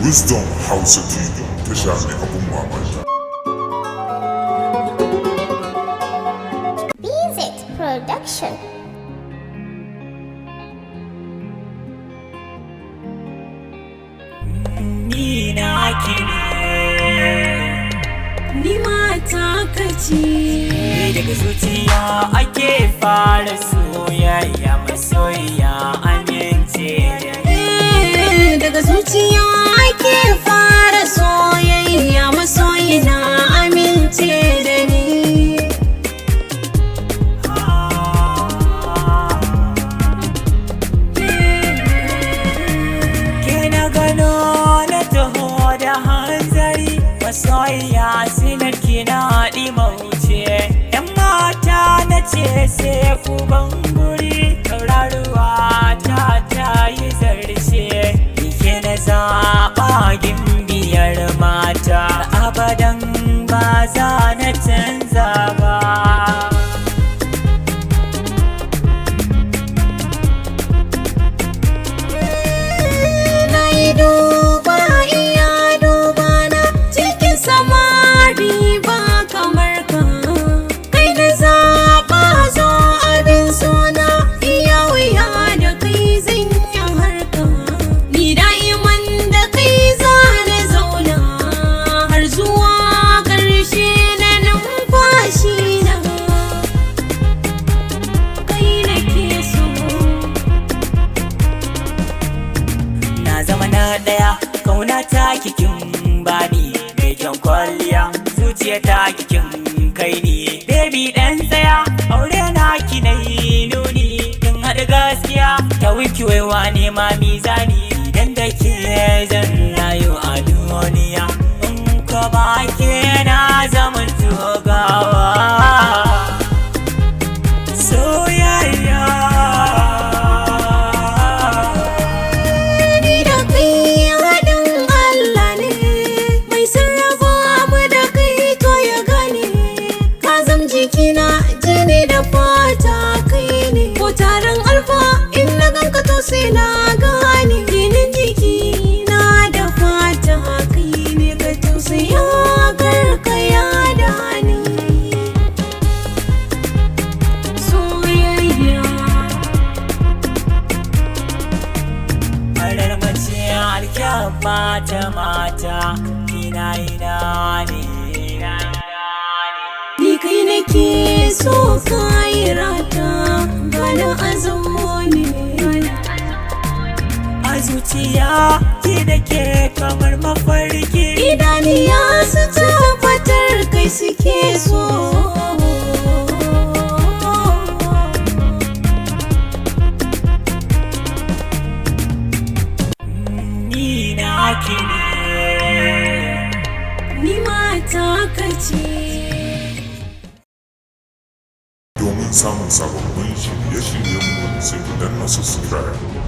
Wisdom Hausa TV tasha mai abun mamaki. BZ Production. Ni na ni mata kace daga zuciya ake fara soyayya masoyiya amince daga zuciya ake fara soyayya masoyiya amince da ni ke na gano na taho da hanzari masoyiya sinar kina haɗi mauce ‘yan mata na ce sai ku banguri tauraruwa ta yi zarce ke na zaɓa gimbiyar mata abadan ba za na canza ba. Daya kauna ta kikin bani mai kyan kwalliya zuciya ta kikin kai ni baby dan tsaya aure na ki nayi nuni kin haɗa gaskiya ta wiki waiwa ne ma mizani idan da ke zan rayu a duniya in ka ba ke na zaman togawa soyayya. Jikina jini da fata kai ne ko taron alfa in na ganka to sai na gane jinin jikina da fata kai ne ka tausaya karka yada ni soyayya farar mace alkyabba ta mata kina ina ne ni kai nake so kayi rata gana azumo ne a zuciya ki nake kamar mafarki idaniya su tabbatar kai suke so ni na ni mata kace. Domin samun sababbin shirye-shiryenmu sai ku danna subscribe.